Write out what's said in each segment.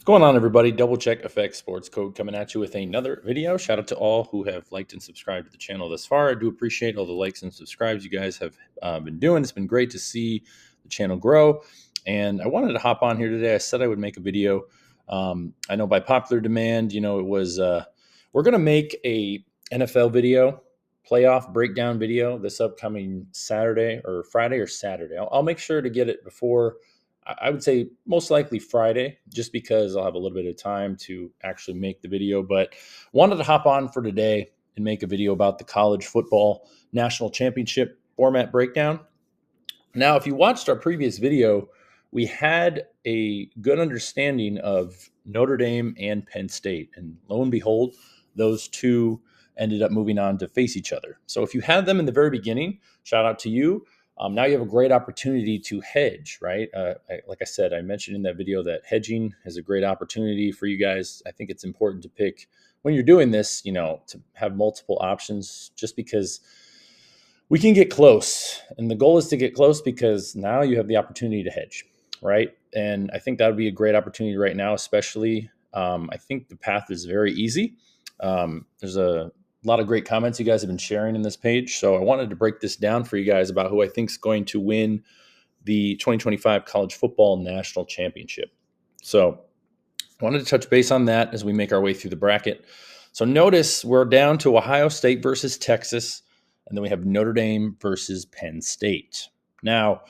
What's going on, everybody? Double Check Effects Sports Code coming at you with another video. Shout out to all who have liked and subscribed to the channel thus far. I do appreciate all the likes and subscribes you guys have been doing. It's been great to see the channel grow. And I wanted to hop on here today. I said I would make a video. I know by popular demand, it was we're going to make a NFL video, playoff breakdown video this upcoming Saturday or Friday or Saturday. I'll make sure to get it before. I would say most likely Friday, just because I'll have a little bit of time to actually make the video. But wanted to hop on for today and make a video about the college football national championship format breakdown. Now, if you watched our previous video, we had a good understanding of Notre Dame and Penn State. And lo and behold, those two ended up moving on to face each other. So if you had them in the very beginning, shout out to you. Now you have a great opportunity to hedge, right? Like I said, I mentioned in that video that hedging is a great opportunity for you guys. I think it's important to pick when you're doing this, to have multiple options just because we can get close. And the goal is to get close because now you have the opportunity to hedge, right? And I think that would be a great opportunity right now, especially. I think the path is very easy. There's a lot of great comments you guys have been sharing in this page. So I wanted to break this down for you guys about who I think is going to win the 2025 college football national championship. So I wanted to touch base on that as we make our way through the bracket. So notice we're down to Ohio State versus Texas, and then we have Notre Dame versus Penn State. Now,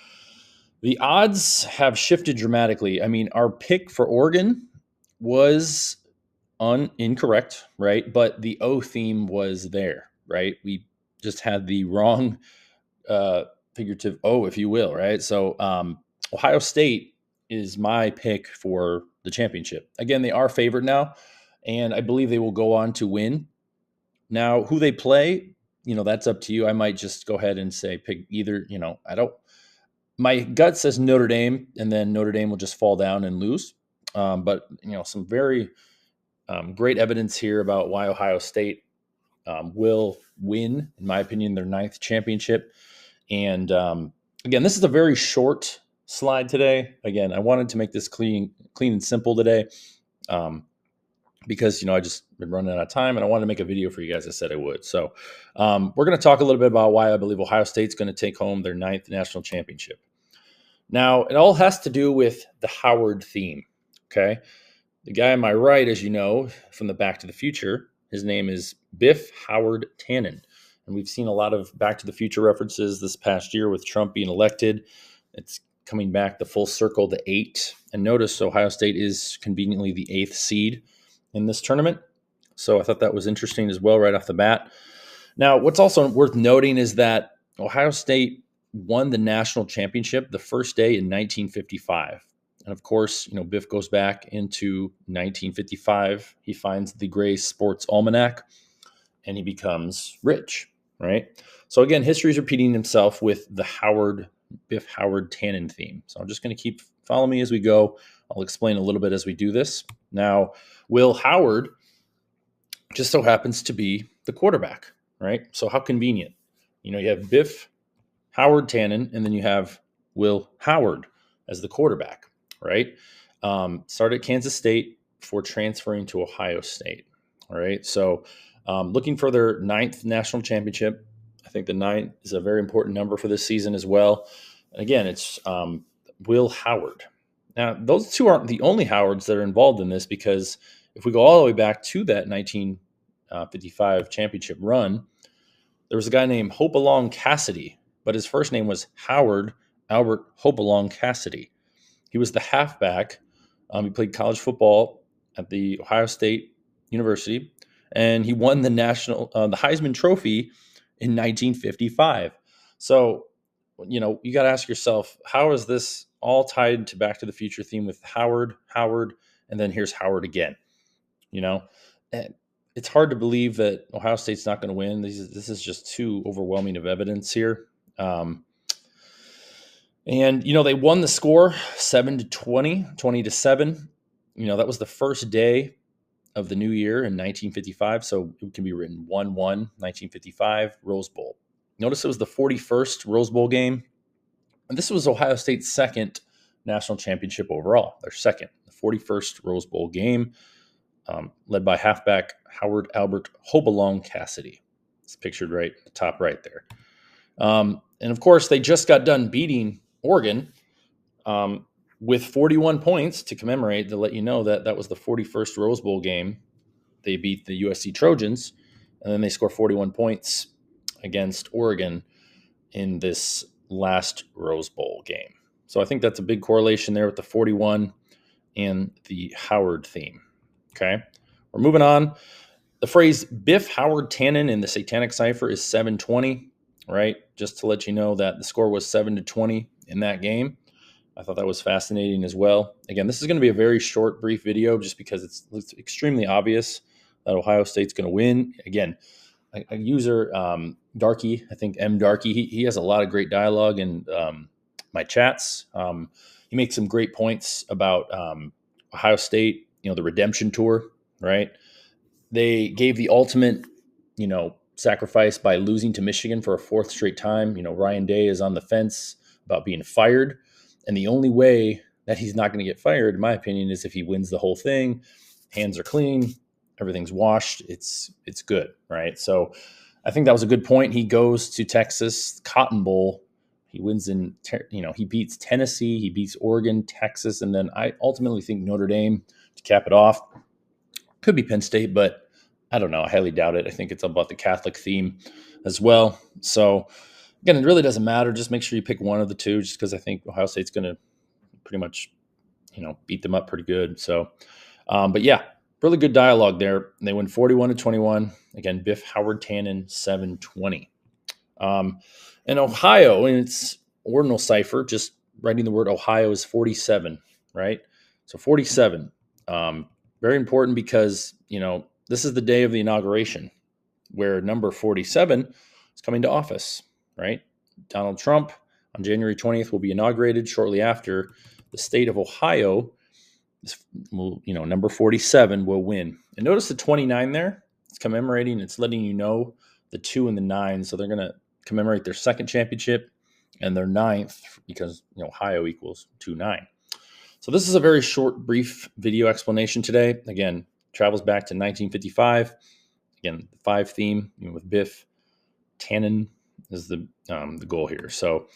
the odds have shifted dramatically. I mean, our pick for Oregon was incorrect, right? But the O theme was there, right? We just had the wrong figurative O, if you will, right? So Ohio State is my pick for the championship. Again, they are favored now, and I believe they will go on to win. Now, who they play, that's up to you. I might just go ahead and say pick either, my gut says Notre Dame, and then Notre Dame will just fall down and lose. But, some very great evidence here about why Ohio State will win, in my opinion, their 9th championship. And again, this is a very short slide today. Again, I wanted to make this clean and simple today because, I just been running out of time and I wanted to make a video for you guys. I said I would. So we're going to talk a little bit about why I believe Ohio State's going to take home their 9th national championship. Now, it all has to do with the Howard theme, okay? The guy on my right, as you know, from the Back to the Future, his name is Biff Howard Tannen. And we've seen a lot of Back to the Future references this past year with Trump being elected. It's coming back the full circle to 8. And notice Ohio State is conveniently the 8th seed in this tournament. So I thought that was interesting as well right off the bat. Now, what's also worth noting is that Ohio State won the national championship the first day in 1955. And of course, Biff goes back into 1955. He finds the Gray Sports Almanac and he becomes rich, right? So again, history is repeating himself with the Biff Howard Tannen theme. So I'm just going to keep follow me as we go. I'll explain a little bit as we do this. Now, Will Howard just so happens to be the quarterback, right? So how convenient. You have Biff Howard Tannen, and then you have Will Howard as the quarterback, right? Started at Kansas State before transferring to Ohio State, all right? So looking for their 9th national championship. I think the 9 is a very important number for this season as well. And again, it's Will Howard. Now, those two aren't the only Howards that are involved in this because if we go all the way back to that 1955 championship run, there was a guy named Hopalong Cassidy, but his first name was Howard Albert Hopalong Cassidy. He was the halfback. He played college football at the Ohio State University, and he won the Heisman Trophy in 1955. So, you got to ask yourself, how is this all tied to Back to the Future theme with Howard, and then here's Howard again? And it's hard to believe that Ohio State's not going to win. This is just too overwhelming of evidence here. And, they won the score 7-20, 20-7. That was the first day of the new year in 1955. So it can be written 1-1, 1955, Rose Bowl. Notice it was the 41st Rose Bowl game. And this was Ohio State's second national championship overall, their second, the 41st Rose Bowl game, led by halfback Howard Albert Hopalong Cassidy. It's pictured right at the top right there. And of course, they just got done beating Oregon with 41 points to commemorate, to let you know that that was the 41st Rose Bowl game. They beat the USC Trojans, and then they score 41 points against Oregon in this last Rose Bowl game. So I think that's a big correlation there with the 41 and the Howard theme. Okay, we're moving on. The phrase Biff Howard Tannen in the Satanic Cipher is 720, right? Just to let you know that the score was 7-20 in that game. I thought that was fascinating as well. Again, this is going to be a very short, brief video just because it's extremely obvious that Ohio State's going to win. Again, a user, Darky, I think M. Darky, he has a lot of great dialogue in my chats. He makes some great points about Ohio State, the redemption tour, right? They gave the ultimate, sacrifice by losing to Michigan for a fourth straight time. Ryan Day is on the fence about being fired. And the only way that he's not going to get fired, in my opinion, is if he wins the whole thing. Hands are clean. Everything's washed. It's good, right? So I think that was a good point. He goes to Texas, Cotton Bowl. He wins he beats Tennessee. He beats Oregon, Texas. And then I ultimately think Notre Dame to cap it off. Could be Penn State, but I don't know. I highly doubt it. I think it's about the Catholic theme as well. So again, it really doesn't matter. Just make sure you pick one of the two, just because I think Ohio State's going to pretty much, beat them up pretty good. So, but yeah, really good dialogue there. They win 41-21. Again, Biff Howard Tannen 720. And Ohio, in its ordinal cipher, just writing the word Ohio is 47, right? So 47. Very important because, this is the day of the inauguration where number 47 is coming to office, right? Donald Trump on January 20th will be inaugurated. Shortly after, the state of Ohio, number 47 will win. And notice the 29 there. It's commemorating. It's letting you know the 2 and the 9. So they're going to commemorate their second championship and their 9th because Ohio equals 2-9. So this is a very short, brief video explanation today. Again, travels back to 1955. Again, the 5 theme with Biff Tannen is the goal here. So,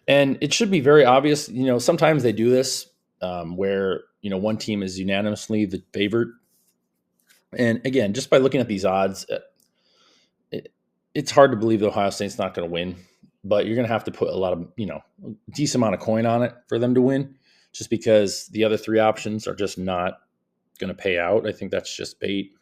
and it should be very obvious. Sometimes they do this where one team is unanimously the favorite. And again, just by looking at these odds, it's hard to believe that Ohio State's not going to win. But you're going to have to put a lot of decent amount of coin on it for them to win, just because the other 3 options are just not going to pay out. I think that's just bait.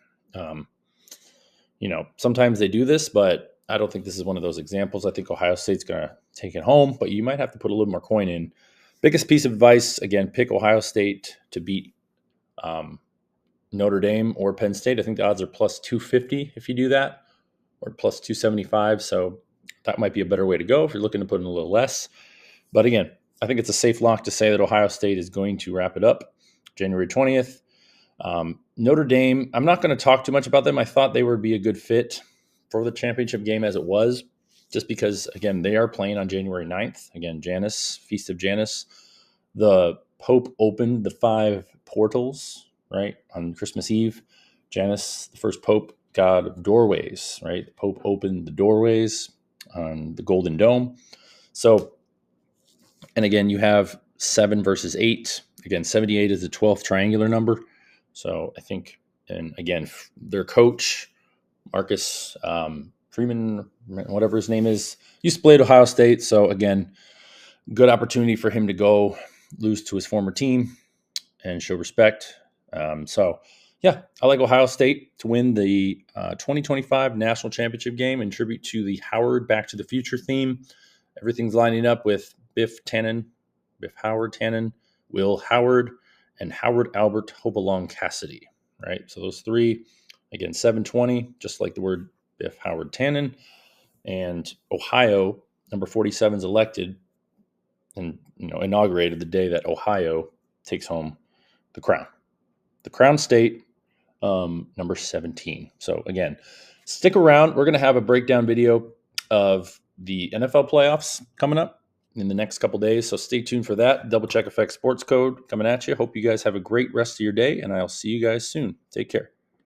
Sometimes they do this, but I don't think this is one of those examples. I think Ohio State's going to take it home, but you might have to put a little more coin in. Biggest piece of advice, again, pick Ohio State to beat Notre Dame or Penn State. I think the odds are plus 250 if you do that, or plus 275. So that might be a better way to go if you're looking to put in a little less. But again, I think it's a safe lock to say that Ohio State is going to wrap it up January 20th. Notre Dame, I'm not going to talk too much about them. I thought they would be a good fit for the championship game as it was, just because, again, they are playing on January 9th. Again, Janus, Feast of Janus. The Pope opened the 5 portals, right, on Christmas Eve. Janus, the first Pope, god of doorways, right? The Pope opened the doorways on the Golden Dome. So, and again, you have 7 versus 8. Again, 78 is the 12th triangular number. So I think, and again, their coach, Marcus Freeman, whatever his name is, used to play at Ohio State. So again, good opportunity for him to go lose to his former team and show respect. So yeah, I like Ohio State to win the 2025 national championship game in tribute to the Howard Back to the Future theme. Everything's lining up with Biff Howard Tannen, Will Howard, and Howard Albert Hopalong Cassidy, right? So those 3, again, 720, just like the word Biff Howard Tannen. And Ohio, number 47 is elected and inaugurated the day that Ohio takes home the crown state, number 17. So again, stick around. We're going to have a breakdown video of the NFL playoffs coming up. in the next couple days. So stay tuned for that. Double Check FX Sports Code coming at you. Hope you guys have a great rest of your day, and I'll see you guys soon. Take care.